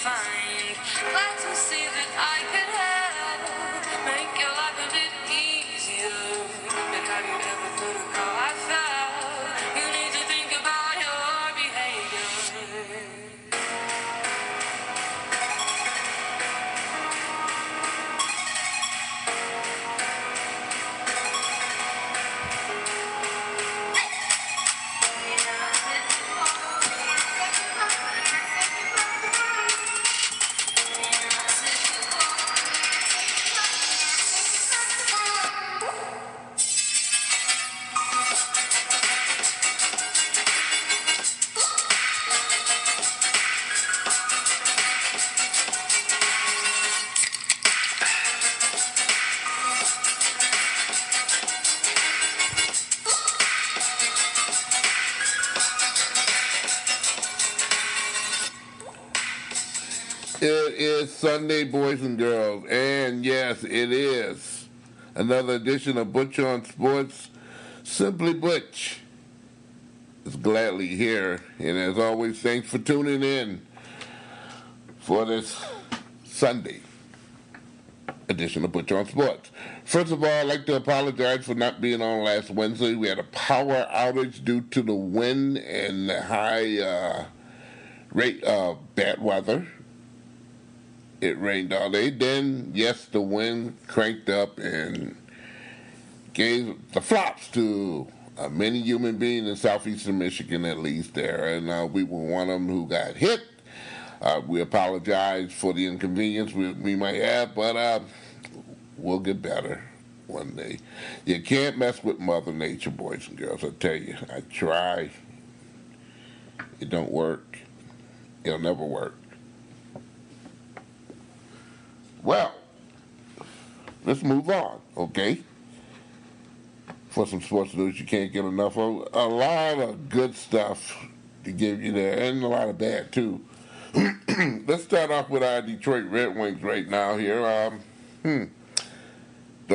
find. Glad to see that I could help make your life a bit easier. But have you ever thought of how I felt? You need to think about your behavior. It is Sunday, boys and girls, and yes, it is another edition of Butch On Sports. Simply Butch is gladly here, and as always, thanks for tuning in for this Sunday edition of Butch On Sports. First of all, I'd like to apologize for not being on last Wednesday. We had a power outage due to the wind and the high rate of bad weather. It rained all day. Then, yes, the wind cranked up and gave the flops to many human beings in southeastern Michigan, at least there. And we were one of them who got hit. We apologize for the inconvenience we might have, but we'll get better one day. You can't mess with Mother Nature, boys and girls. I tell you, I try. It don't work. It'll never work. Well, let's move on, okay? For some sports news you can't get enough of. A lot of good stuff to give you there, and a lot of bad, too. Let's start off with our Detroit Red Wings right now here. The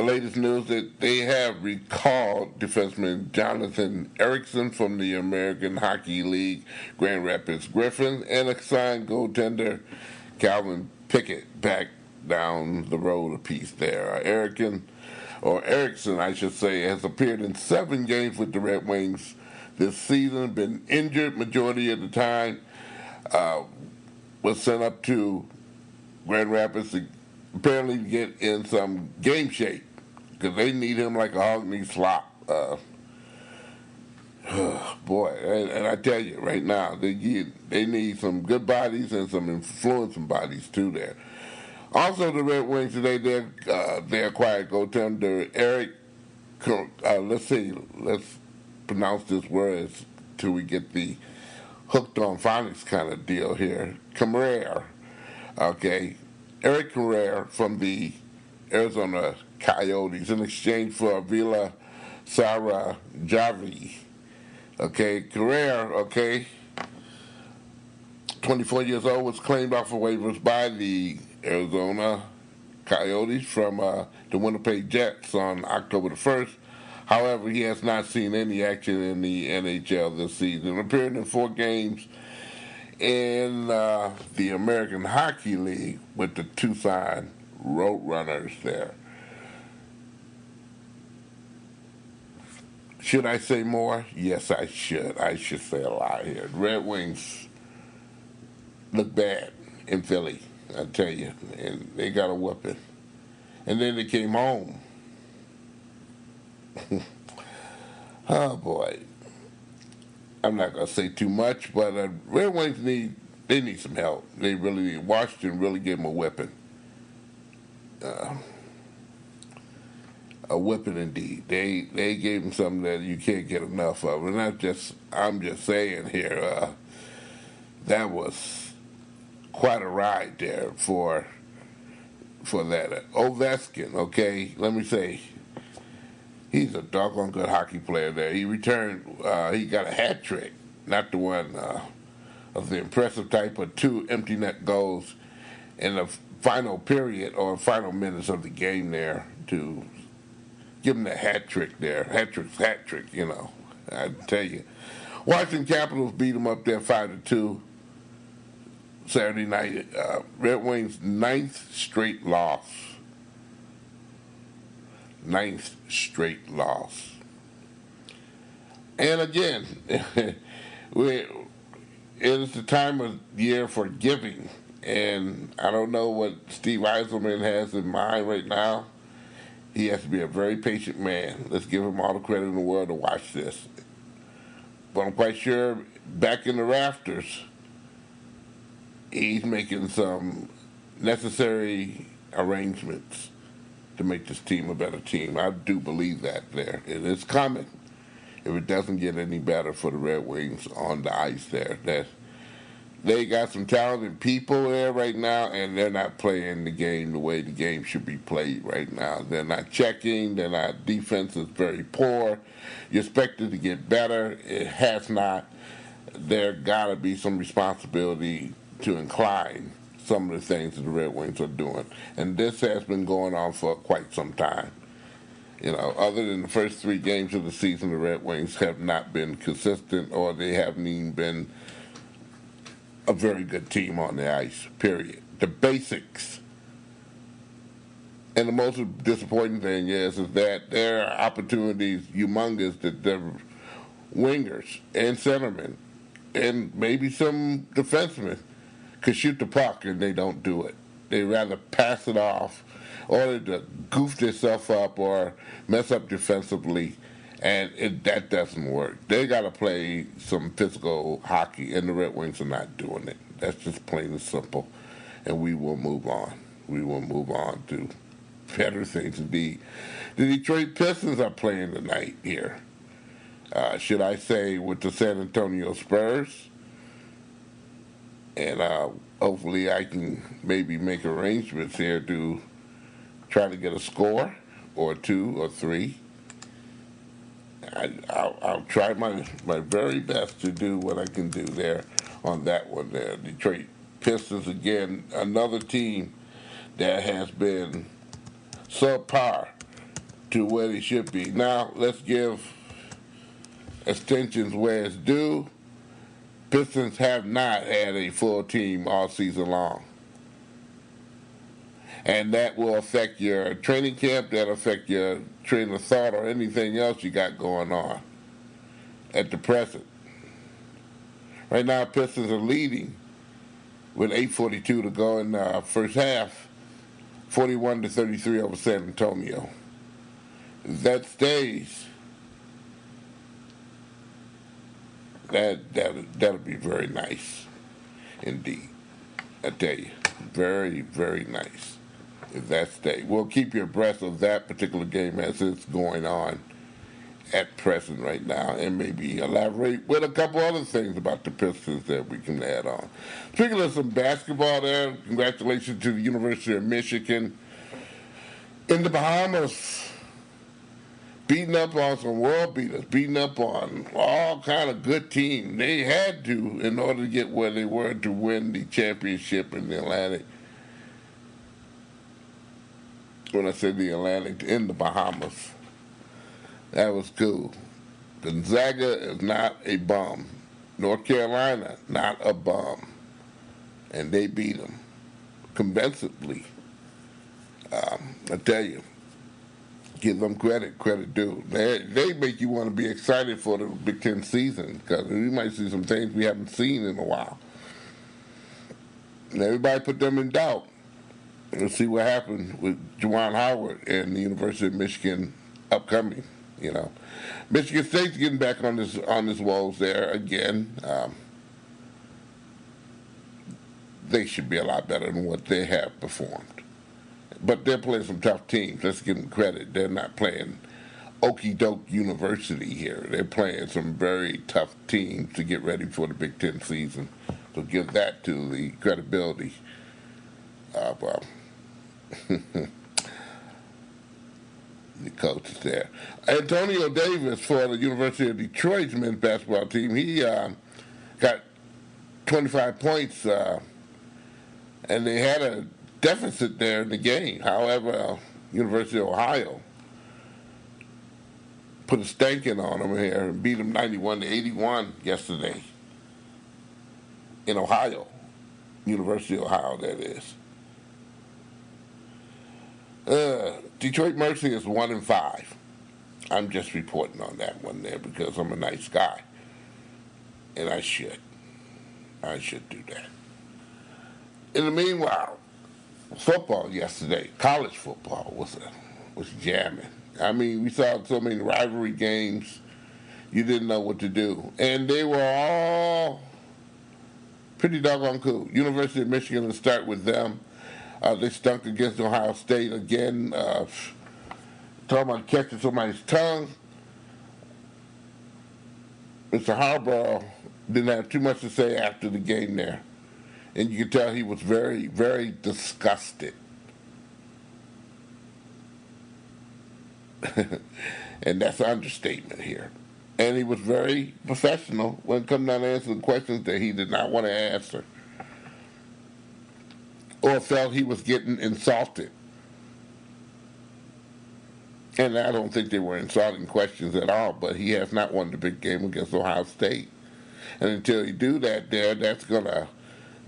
latest news that they have recalled defenseman Jonathan Erickson from the American Hockey League Grand Rapids Griffins and assigned goaltender Calvin Pickett back down the road a piece there. Erickson, I should say, has appeared in 7 games with the Red Wings this season, been injured majority of the time, was sent up to Grand Rapids to apparently get in some game shape because they need him like a hog needs slop. Boy, and I tell you right now, they need some good bodies and some influencing bodies too there. Also, the Red Wings today, they acquired goaltender Eric. Let's pronounce this word till we get the hooked on phonics kind of deal here. Carrere, okay, Eric Carrere from the Arizona Coyotes in exchange for Avila Sarah Javi. Okay, Carrere, okay, 24 years old, was claimed off of waivers by the Arizona Coyotes from the Winnipeg Jets on October the 1st. However, he has not seen any action in the NHL this season. Appeared in 4 games in the American Hockey League with the Tucson Roadrunners there. Should I say more? Yes, I should. I should say a lot here. Red Wings look bad in Philly, I tell you, and they got a whooping. And then they came home. Oh boy, I'm not gonna say too much, but Red Wings need some help. They really need. Washington really gave them a whipping. A whipping indeed. They gave them something that you can't get enough of, and I'm just saying here. That was quite a ride there for that Ovechkin. Okay, let me say. He's a doggone good hockey player there. He returned, he got a hat trick, not the one of the impressive type, but 2 empty net goals in the final period or final minutes of the game there to give him the hat trick there. Hat trick, you know, I tell you. Washington Capitals beat him up there 5-2. Saturday night. Red Wings' ninth straight loss. Ninth straight loss. And again, it is the time of year for giving. And I don't know what Steve Eiselman has in mind right now. He has to be a very patient man. Let's give him all the credit in the world to watch this. But I'm quite sure back in the rafters, he's making some necessary arrangements to make this team a better team. I do believe that there. It is coming if it doesn't get any better for the Red Wings on the ice there. That they got some talented people there right now, and they're not playing the game the way the game should be played right now. They're not checking. Defense is very poor. You expect it to get better. It has not. There got to be some responsibility to incline some of the things that the Red Wings are doing. And this has been going on for quite some time. You know, other than the first 3 games of the season, the Red Wings have not been consistent, or they haven't even been a very good team on the ice, period. The basics. And the most disappointing thing is that there are opportunities humongous that the wingers and centermen and maybe some defensemen could shoot the puck, and they don't do it. They rather pass it off, or they goof themselves up or mess up defensively, and that doesn't work. They got to play some physical hockey, and the Red Wings are not doing it. That's just plain and simple, and we will move on. We will move on to better things indeed. The Detroit Pistons are playing tonight here. Should I say with the San Antonio Spurs? And hopefully I can maybe make arrangements here to try to get a score or 2 or 3. I'll try my very best to do what I can do there on that one there. Detroit Pistons, again, another team that has been subpar to where they should be. Now, let's give extensions where it's due. Pistons have not had a full team all season long. And that will affect your training camp, that'll affect your train of thought or anything else you got going on at the present. Right now, Pistons are leading with 8:42 to go in the first half, 41-33 over San Antonio. If that stays, that'll be very nice indeed. I tell you, very, very nice if that stays. We'll keep you abreast of that particular game as it's going on at present right now, and maybe elaborate with a couple other things about the Pistons that we can add on. Speaking of some basketball there, congratulations to the University of Michigan in the Bahamas, beating up on some world beaters, beating up on all kind of good teams. They had to in order to get where they were to win the championship in the Atlantic. When I say the Atlantic, in the Bahamas. That was cool. Gonzaga is not a bum. North Carolina, not a bum. And they beat them convincingly. I tell you, give them credit due. They make you want to be excited for the Big Ten season, because we might see some things we haven't seen in a while. And everybody put them in doubt. Let's see what happened with Juwan Howard and the University of Michigan upcoming. You know, Michigan State's getting back on this woes there again. They should be a lot better than what they have performed. But they're playing some tough teams. Let's give them credit. They're not playing okey doke University here. They're playing some very tough teams to get ready for the Big Ten season. So give that to the credibility of the coaches there. Antonio Davis for the University of Detroit's men's basketball team. He got 25 points, and they had a deficit there in the game. However, University of Ohio put a stanking on them here and beat them 91-81 yesterday in Ohio. University of Ohio, that is. Detroit Mercy is 1-5. I'm just reporting on that one there because I'm a nice guy, and I should. I should do that. In the meanwhile, football yesterday, college football was jamming. I mean, we saw so many rivalry games, you didn't know what to do, and they were all pretty doggone cool. University of Michigan, to start with them, they stunk against Ohio State again. Talking about catching somebody's tongue. Mr. Harbaugh didn't have too much to say after the game there. And you could tell he was very, very disgusted. And that's an understatement here. And he was very professional when it comes down to answering questions that he did not want to answer, or felt he was getting insulted. And I don't think they were insulting questions at all, but he has not won the big game against Ohio State. And until he do that there, that's going to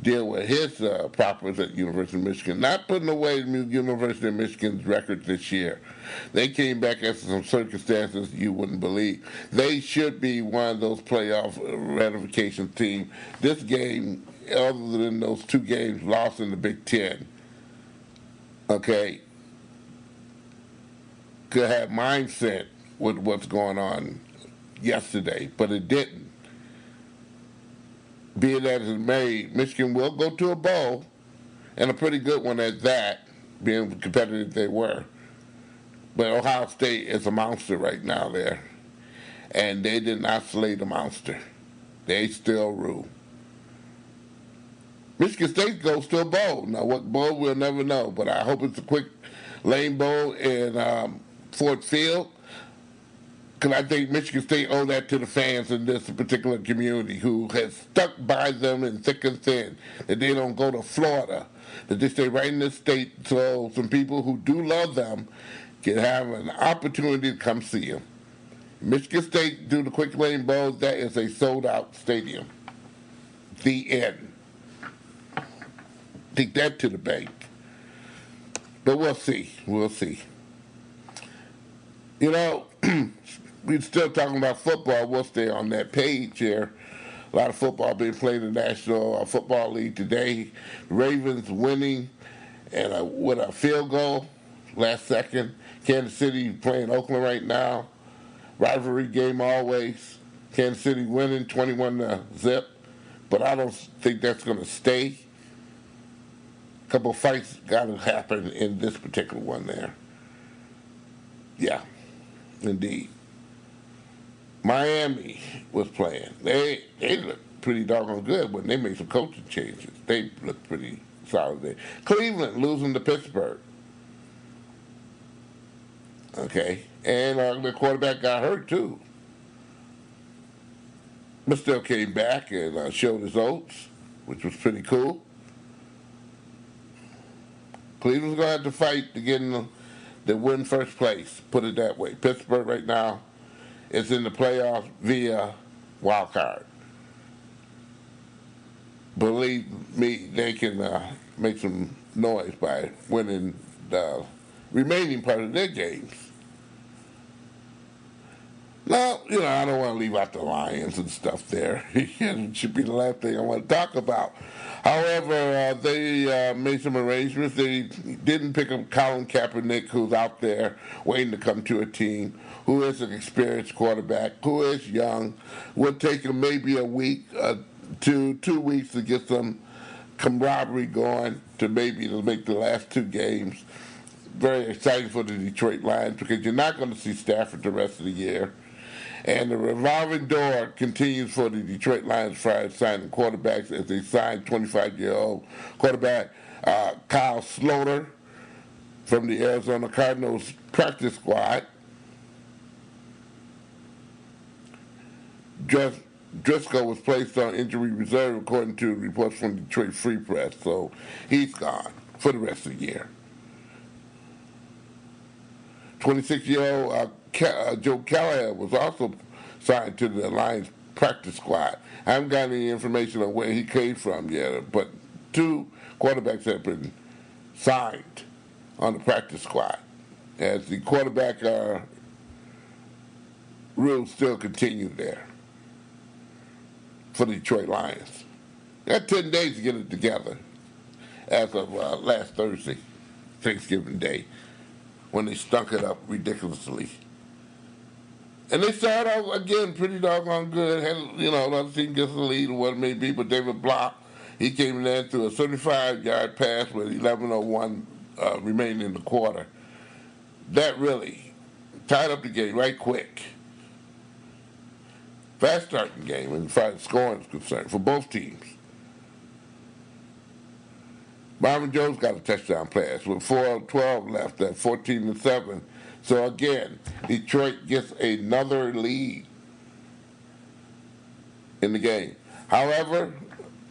deal with his problems at University of Michigan. Not putting away the University of Michigan's record this year. They came back after some circumstances you wouldn't believe. They should be one of those playoff ratification teams. This game, other than those two games lost in the Big Ten, okay, could have mindset with what's going on yesterday, but it didn't. Be it as it may, Michigan will go to a bowl, and a pretty good one at that, being competitive they were. But Ohio State is a monster right now there, and they did not slay the monster. They still rule. Michigan State goes to a bowl. Now, what bowl, we'll never know, but I hope it's a quick lane bowl in Ford Field, because I think Michigan State owe that to the fans in this particular community who has stuck by them in thick and thin, that they don't go to Florida, that they stay right in this state so some people who do love them can have an opportunity to come see them. Michigan State do the Quick Lane Bowl, that is a sold-out stadium. The end. Take that to the bank. But we'll see. We'll see. You know, we're still talking about football. We'll stay on that page here. A lot of football being played in the National Football League today. Ravens winning and with a field goal last second. Kansas City playing Oakland right now. Rivalry game always. Kansas City winning 21-0. But I don't think that's going to stay. A couple of fights got to happen in this particular one there. Yeah, indeed. Miami was playing. They looked pretty doggone good when they made some coaching changes. They looked pretty solid there. Cleveland losing to Pittsburgh. Okay, and the quarterback got hurt too, but still came back and showed his oats, which was pretty cool. Cleveland's gonna have to fight to get in the win first place. Put it that way. Pittsburgh right now is in the playoffs via wild card. Believe me, they can make some noise by winning the remaining part of their games. Now, I don't want to leave out the Lions and stuff there. It should be the last thing I want to talk about. However, they made some arrangements. They didn't pick up Colin Kaepernick, who's out there waiting to come to a team, who is an experienced quarterback, who is young. Would take him maybe a week to 2 weeks to get some camaraderie going to make the last two games. Very exciting for the Detroit Lions because you're not going to see Stafford the rest of the year. And the revolving door continues for the Detroit Lions for signing quarterbacks as they signed 25-year-old quarterback Kyle Sloter from the Arizona Cardinals practice squad. Driscoll was placed on injury reserve according to reports from Detroit Free Press, so he's gone for the rest of the year. 26-year-old Joe Callahan was also signed to the Lions practice squad. I haven't got any information on where he came from yet, but two quarterbacks have been signed on the practice squad, as the quarterback rules still continue there for the Detroit Lions. They had 10 days to get it together as of last Thursday, Thanksgiving Day, when they stunk it up ridiculously. And they started out, again, pretty doggone good. Had, another team gets the lead or what it may be, but David Block, he came in there through a 35-yard pass with 11:01 remaining in the quarter. That really tied up the game right quick. Fast starting game, as far as scoring is concerned, for both teams. Marvin Jones got a touchdown pass with 4:12 left at 14-7. So again, Detroit gets another lead in the game. However,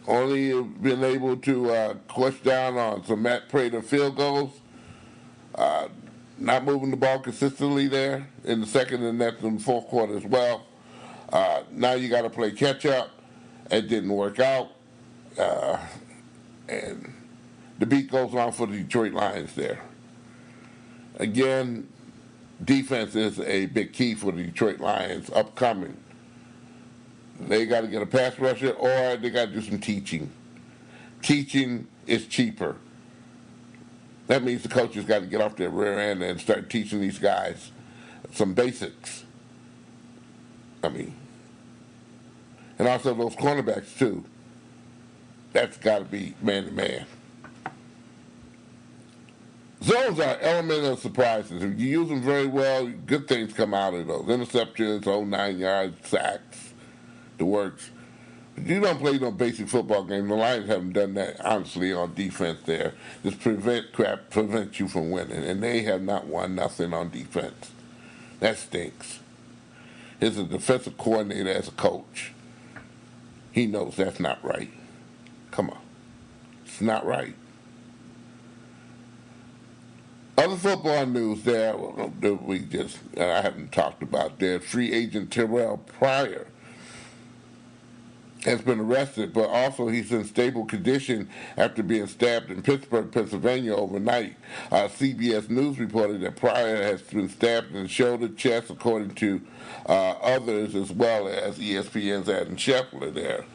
only been able to clutch down on some Matt Prater field goals. Not moving the ball consistently there in the second and that's in the fourth quarter as well. Now you got to play catch up. It didn't work out. And the beat goes on for the Detroit Lions there. Again, defense is a big key for the Detroit Lions upcoming. They got to get a pass rusher or they got to do some teaching. Teaching is cheaper. That means the coaches got to get off their rear end and start teaching these guys some basics. And also those cornerbacks too. That's got to be man to man. Zones are element of surprises. If you use them very well, good things come out of those. Interceptions, 9 yards, sacks, the works. But you don't play no basic football game. The Lions haven't done that, honestly, on defense there. Just prevent you from winning. And they have not won nothing on defense. That stinks. He's a defensive coordinator as a coach. He knows that's not right. Come on. It's not right. Other football news there, I haven't talked about there. Free agent Terrell Pryor has been arrested, but also he's in stable condition after being stabbed in Pittsburgh, Pennsylvania overnight. CBS News reported that Pryor has been stabbed in the shoulder, chest, according to others, as well as ESPN's Adam Scheffler there.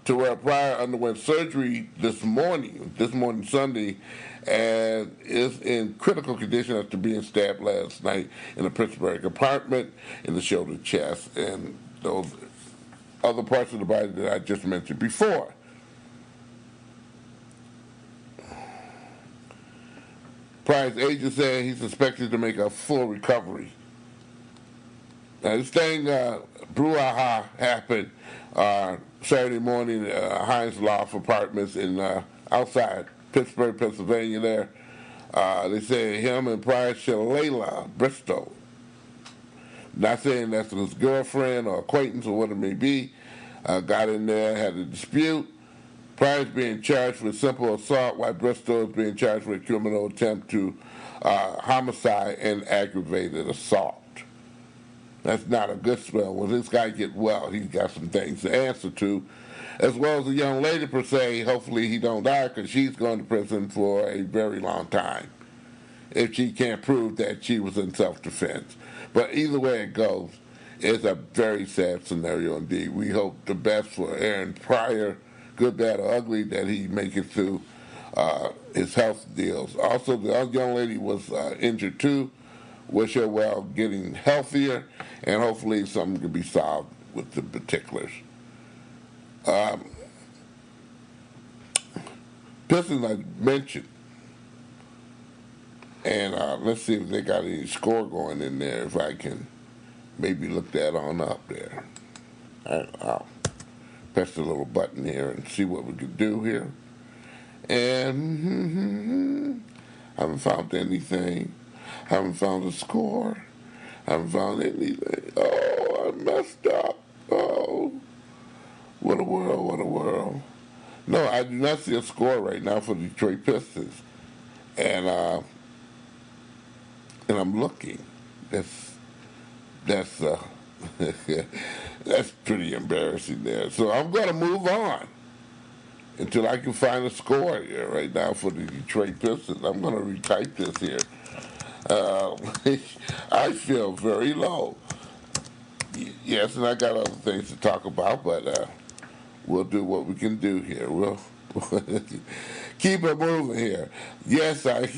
Terrell Pryor underwent surgery this morning Sunday, and is in critical condition after being stabbed last night in a Pittsburgh apartment in the shoulder, chest, and those other parts of the body that I just mentioned before. Pryor's agent said he's expected to make a full recovery. Now, this thing, brouhaha, happened Saturday morning at Heinz Loft Apartments in outside Pittsburgh, Pennsylvania there. They say him and Pryor Shalala Bristow. Not saying that's his girlfriend or acquaintance or what it may be. Got in there, had a dispute. Pryor's being charged with simple assault, while Bristow is being charged with criminal attempt to homicide and aggravated assault. That's not a good spell. When this guy get well, he's got some things to answer to, as well as the young lady per se. Hopefully he don't die, because she's going to prison for a very long time if she can't prove that she was in self-defense. But either way it goes, it's a very sad scenario indeed. We hope the best for Aaron Pryor, good, bad, or ugly, that he make it through his health deals. Also, the other young lady was injured too. Wish her well, getting healthier, and hopefully something can be solved with the particulars. Pistons, I mentioned, and let's see if they got any score going in there, if I can maybe look that on up there. I'll press the little button here and see what we can do here. And haven't found anything. Haven't found a score. Haven't found anything. Oh, I messed up. Oh, what a world, what a world. No, I do not see a score right now for the Detroit Pistons. And I'm looking. That's that's pretty embarrassing there. So I'm going to move on. until I can find a score here right now for the Detroit Pistons. I'm going to retype this here. Uh, I feel very low. Yes, and I got other things to talk about, but we'll do what we can do here. We'll keep it moving here. Yes, right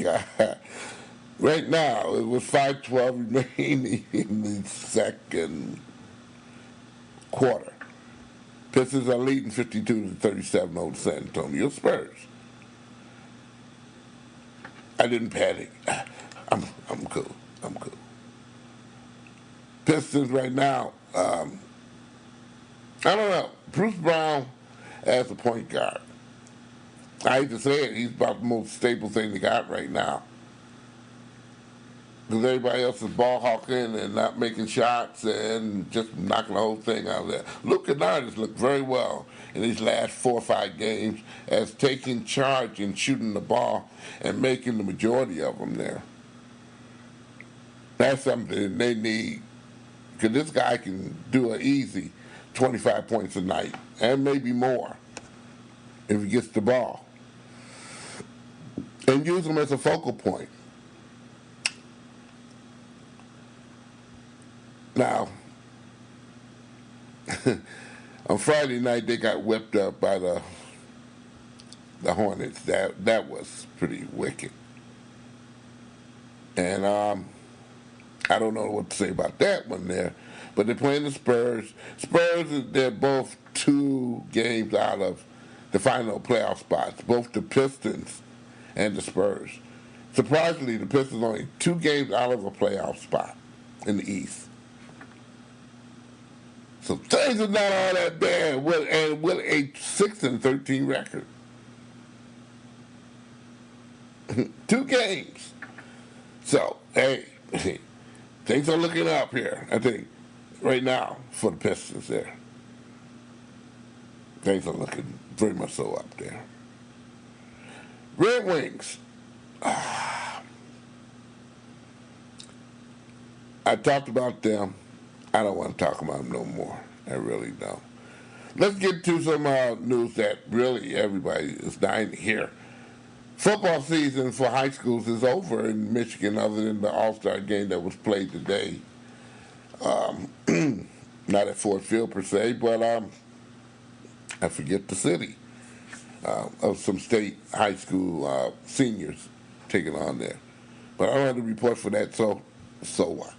now it was 5:12 remaining in the second quarter. Pistons are leading 52-37 over San Antonio Spurs. I didn't panic. I'm cool. I'm cool. Pistons right now. I don't know. Bruce Brown as a point guard. I hate to say it, he's about the most stable thing they got right now. Because everybody else is ball hawking and not making shots and just knocking the whole thing out of there. Luke Kennard has looked very well in these last 4 or 5 games as taking charge and shooting the ball and making the majority of them there. That's something they need. Because this guy can do an easy 25 points a night and maybe more if he gets the ball. And use him as a focal point. Now, on Friday night they got whipped up by the Hornets. That was pretty wicked. And I don't know what to say about that one there. But they're playing the Spurs. Spurs, they're both 2 games out of the final playoff spots, both the Pistons and the Spurs. Surprisingly, the Pistons only 2 games out of a playoff spot in the East. So things are not all that bad, and with a 6-13 record. 2 games. So, hey, things are looking up here, I think, right now for the Pistons there. Things are looking very much so up there. Red Wings. I talked about them. I don't want to talk about them no more. I really don't. Let's get to some news that really everybody is dying to hear. Football season for high schools is over in Michigan, other than the All-Star game that was played today. Not at Ford Field per se, but I forget the city of some state high school seniors taking on there. But I don't have to report for that, so what?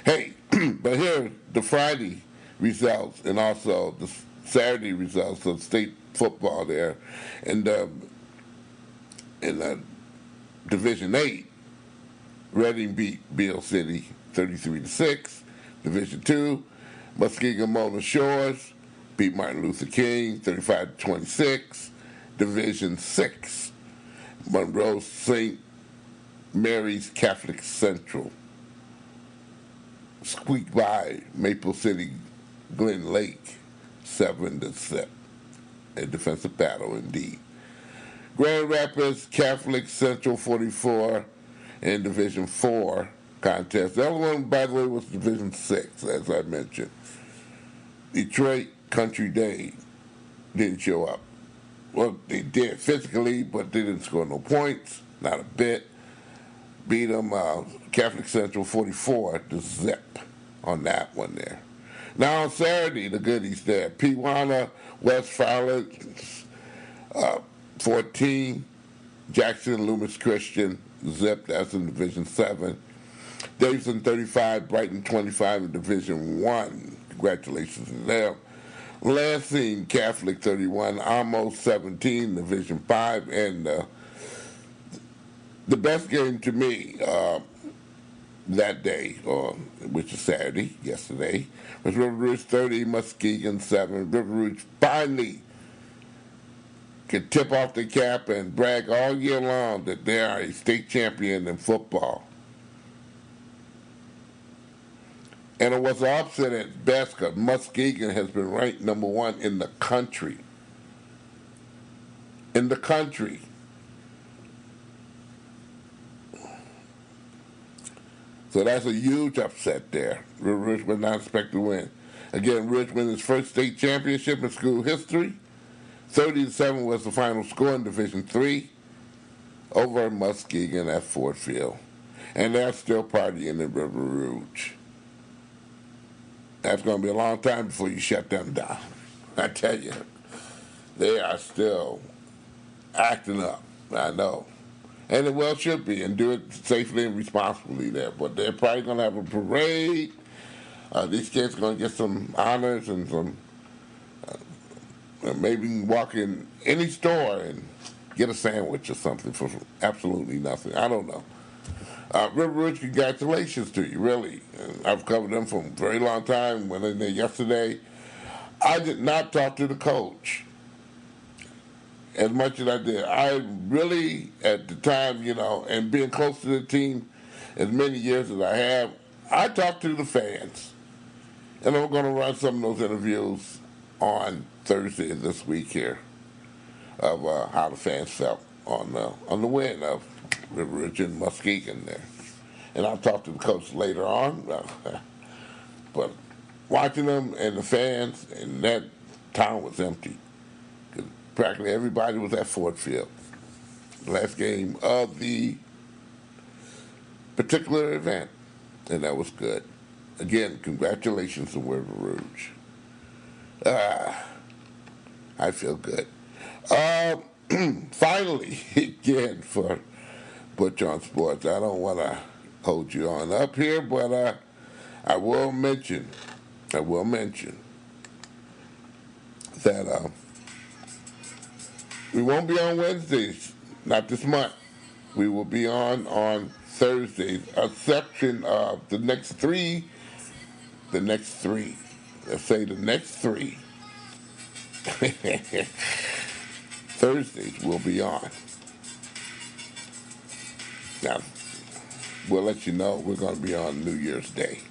Hey, but here the Friday results and also the Saturday results of state football there, and in Division 8, Reading beat Beale City 33-6. Division 2, Muskegon Mona Shores beat Martin Luther King 35-26. Division 6, Monroe St. Mary's Catholic Central squeaked by Maple City Glen Lake 7-7. A defensive battle indeed. Grand Rapids Catholic Central 44 in Division 4 contest. The other one, by the way, was Division 6, as I mentioned. Detroit Country Day didn't show up. Well, they did physically, but they didn't score no points, not a bit. Beat them Catholic Central 44-0 on that one there. Now on Saturday, the goodies there. Pewana, West Fowler, 14. Jackson, Loomis Christian, zip. That's in Division 7. Davidson 35, Brighton 25 in Division 1. Congratulations to them. Lansing Catholic 31, Amos 17, Division 5, and the best game to me that day, which is Saturday, yesterday, was River Rouge 30, Muskegon 7. River Rouge finally can tip off the cap and brag all year long that they are a state champion in football. And it was an upset at best because Muskegon has been ranked number 1 in the country. In the country. So that's a huge upset there. Richmond not expected to win. Again, Richmond is first state championship in school history. 30-7 was the final score in Division 3 over Muskegon at Ford Field. And they're still partying in River Rouge. That's going to be a long time before you shut them down. I tell you, they are still acting up. I know. And it well should be, and do it safely and responsibly there. But they're probably going to have a parade. These kids are going to get some honors and some, maybe walk in any store and get a sandwich or something for absolutely nothing. I don't know. River Rouge, congratulations to you, really. And I've covered them for a very long time. Went in there yesterday. I did not talk to the coach as much as I did. I really, at the time, and being close to the team as many years as I have, I talked to the fans. And I'm going to run some of those interviews on Thursday of this week here of how the fans felt on the win of River Rouge and Muskegon there. And I'll talk to the coach later on. But watching them and the fans, and that town was empty. Practically everybody was at Ford Field. The last game of the particular event. And that was good. Again, congratulations to River Rouge. I feel good. Finally, again, for Butch On Sports, I don't want to hold you on up here, but I will mention that we won't be on Wednesdays, not this month. We will be on Thursdays, a section of the next three. Let's say the next three. Thursdays will be on. Now, we'll let you know we're going to be on New Year's Day.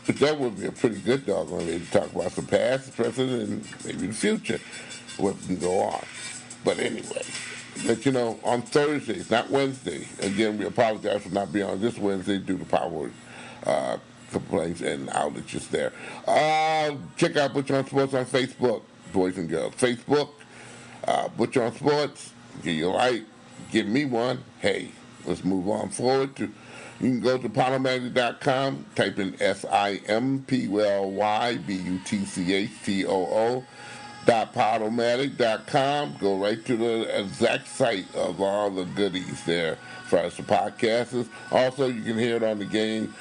But that would be a pretty good doggone way to talk about the past, the present, and maybe the future, what can go on. But anyway, let you know on Thursdays, not Wednesday. Again, we apologize for not being on this Wednesday due to power complaints and outages there. Check out Butch On Sports on Facebook, boys and girls. Facebook, Butch On Sports. Give you a like. Give me one. Hey, let's move on forward to. You can go to Podomatic.com, type in SIMPLYBUTCHTOO.Podomatic.com. Go right to the exact site of all the goodies there for us, the podcasters. Also, you can hear it on the game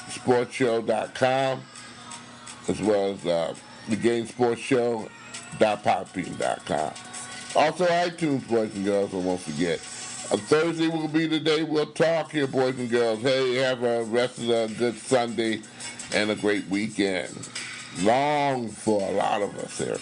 sportshow.com, as well as the game sportshow.podbean.com. Also, iTunes, boys and girls, I won't forget. Thursday will be the day we'll talk here, boys and girls. Hey, have a rest of a good Sunday and a great weekend. Long for a lot of us here.